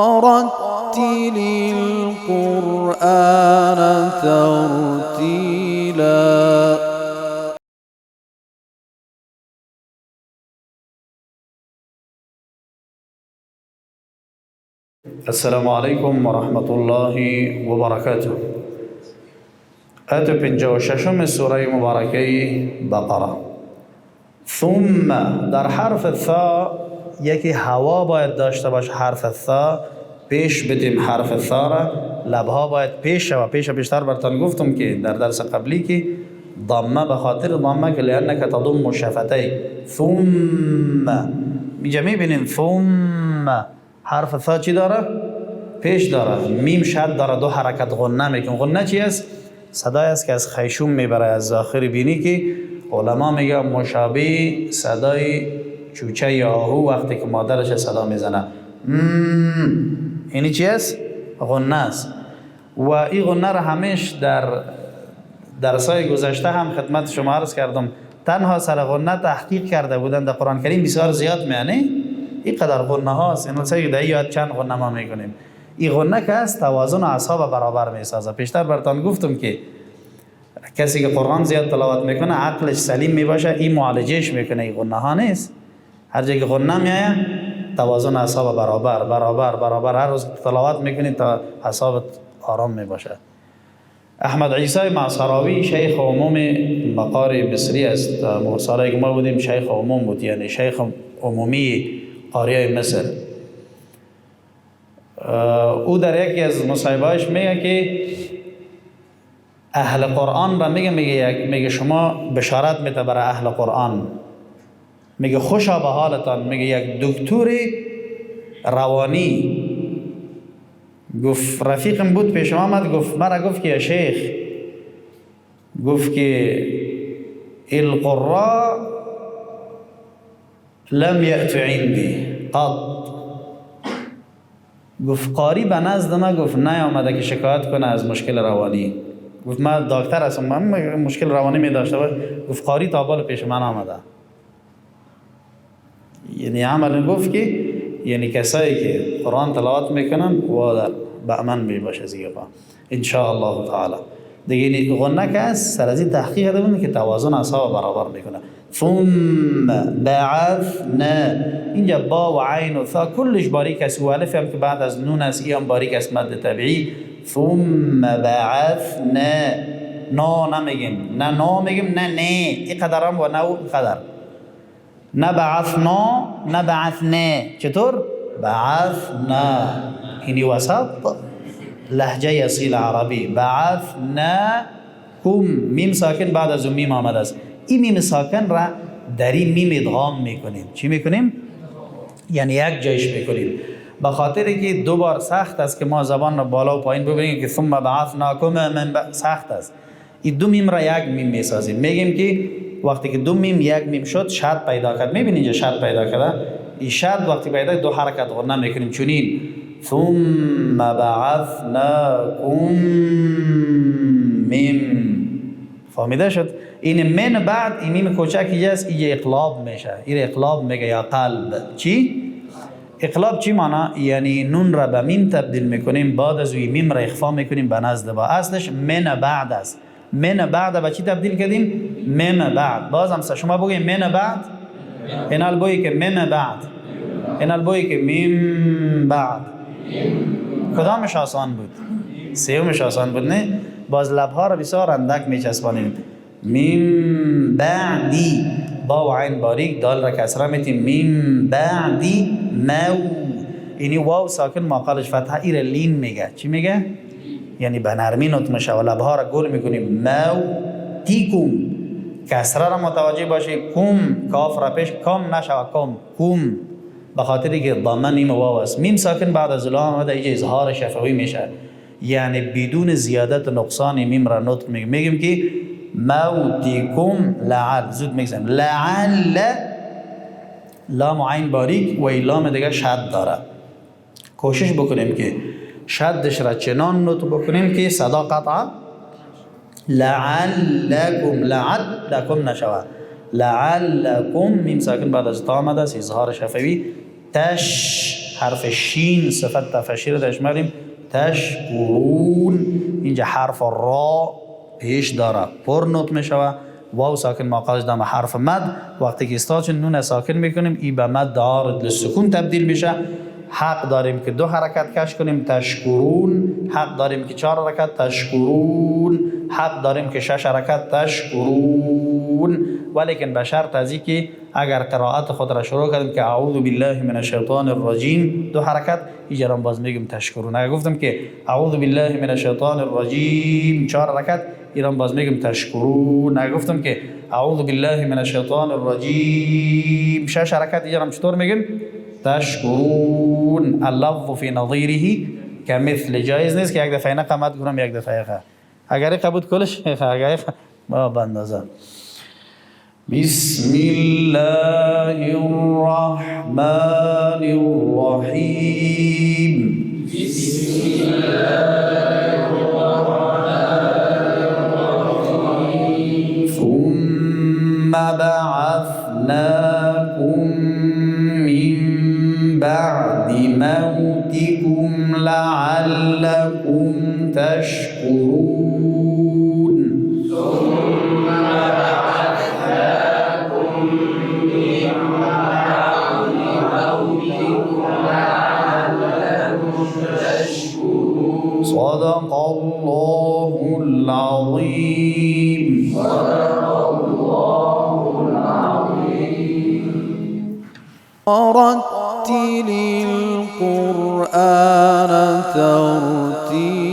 رتل القرآن ترتيلا. السلام عليكم ورحمة الله وبركاته. آية 56 سورة مباركة بقرة. ثم در حرف الثاء یکی هوا باید داشته باشه. حرف الثاء پیش بدیم حرف الثاء را، لبها باید پیش و پیشتر براتون گفتم که در درس قبلی که ضمه به خاطر ضمه که لانک تضم شفتیک. ثم اینجا میبینین ثم حرف الثاء چی داره؟ پیش داره. میم شد داره، دو حرکت غنه میکنه. غنه چی است؟ صدای است که از خیشوم میبره از ذاخر بینی، که علما میگه مشابه صدای چوچه یا آهو وقتی که مادرش صدا میزنه. اینی چی است؟ غنه است. و این غنه را همیش در درسای گذشته هم خدمت شما عرض کردم، تنها سر غنه تحقیق کرده بودن در قرآن کریم بسیار زیاد میانه این قدر غنه هاست. این لسه در یاد چند غنه ما میکنیم. این غنه که است توازن اعصاب برابر میسازه. پیشتر براتون گفتم که کسی که قرآن زیاد تلاوت میکنه عقلش سلیم میباشه، این معالجهش میکنه. این غنه ها نیست. هر جایی که غنه میایه توازن اعصاب برابر هر روز تلاوت میکنید تا اعصابت آرام میباشه. احمد عیسی معصراوی شیخ عموم مقار بصری است. سالایی که ما بودیم شیخ عموم بود، یعنی شیخ عمومی قاریه مصر. او در یکی از مصاحبه‌اش میگه که اهل قرآن را میگه شما بشارت میده برای اهل قرآن، میگه خوشا به حالتان. میگه یک دکتر روانی گفت رفیقم بود پیش آمد، گفت مرا گفت که یا شیخ، گفت که القراء لم یأت عندی قط. گفت قاری به نزد ما گفت نیامده که شکایت کنه از مشکل روانی. گفت من دکتر هستم، من مشکل روانی می داشته باش. گفت قاری تا بال پیش من آمده. یعنی عمل گفت که یعنی کسایی که قرآن تلاوت میکنن و در بأمن می باشه زیبا ان شاء الله تعالی. دیگه غنه که است سر از این تحقیق دادن که توازن اعصاب برابر میکنه. ثم بعثنا، اینجا با و عین و ثا کلش باریک است. و الف هم که بعد از نون است، ای هم باریک است مد طبیعی. ثم بعثنا، نا نمیگیم، نه نا میگیم نه نه، این قدر هم و نو قدر. نه بعثنا نه بعثنا. چطور؟ بعثنا. اینی وسط لهجه اصیل عربی. بعثنا کم، میم ساکن بعد از میم آمده است. این میم ساکن را در این میم ادغام میکنیم. چی میکنیم؟ یعنی یک جایش میکنیم. به خاطر که دو بار سخت است که ما زبان را بالا و پایین ببریم که ثم بعثناکم من سخت است. این دو میم را یک میم میسازیم. میگیم که وقتی که دو میم یک میم شد شد پیدا کرد. میبینید اینجا شد پیدا کرده. این شد وقتی پیدا دو حرکت غنه میکنیم. چونین ثم بعثناکم میم. فهمیده شد؟ این من بعد این میم کوچک اینجا است، اینجا اقلاب میشه. این اقلاب میگه یا قلب. چی؟ اقلاب چی معنی؟ یعنی نون را به میم تبدیل میکنیم، بعد از این میم را اخفا میکنیم به نزد با. اصلش من بعد است. من بعد به چی تبدیل کردیم؟ مم بعد. باز هم شما بگید من بعد، این البویی که مم بعد، این البویی که میم بعد. کدامش آسان بود؟ سیومش آسان بود نه؟ باز لبها را بسیار اندک میچسبانیم. میم بعدی، با و عین باریک، دال را کسره میتیم. میم بعدی مو، اینی واو ساکن ماقالش فتحه، ایره لین میگه. چی میگه؟ یعنی به نرمی نطق میشه و لبها را گل میکنیم. مو تیکم، کسره را متوجه باشی. کم، کاف را پیش کم نشوه، کم. به خاطری که ضمه نیم واو است. میم ساکن بعد از لام آمده، اینجا اظهار شفوی میشه، یعنی بدون زیادت نقصان میم را نطق میگیم که موتیکم لعل. زود میگیم لعل، لام و عین باریک و این لام دیگه شد داره. کوشش بکنیم که شدش را چنان نطق بکنیم که صدا قطعه لعلکم، لعلکم نشوه. لعلکم میم ساکن بعد از تا آمده است، اظهار شفوی. حرف شین صفت تفشیر درش میاریم تشکرون. اینجا حرف را پیش داره پر نوت میشوه. واو ساکن ماقالش دام حرف مد. وقتی که استاچ نون ساکن میکنیم ای به مد دارد لسکون تبدیل میشه. حق داریم که 2 حرکت کش کنیم تشکرون، حق داریم که 4 حرکت تشکرون، حق داریم که 6 حرکت تشکرون. ولیکن به شرط از که اگر قرائت خود را شروع کردیم که اعوذ بالله من الشیطان الرجیم 2 حرکت اینجا باز میگیم تشکرون. اگر گفتم که اعوذ بالله من الشیطان الرجیم 4 حرکت ایران باز میگم تشکرون. اگر گفتم که اعوذ بالله من الشیطان الرجیم 6 حرکت اینجا چطور میگیم تشکرون. اللفظ فی نظیره کمثل. جایز نیست که یک دفعه نقمت کنم یک دفعه اگر قبول کلش اگر با بندازم. بسم الله الرحمن الرحیم. بسم الله الرحمن الرحیم. ثم بعثناكم من بعد موتكم لعلكم تشكرون. ثم بعثناكم من بعد موتكم لعلكم تشكرون. صدق الله العظيم. صدق الله العظيم. ورتل القرآن ترتيلا.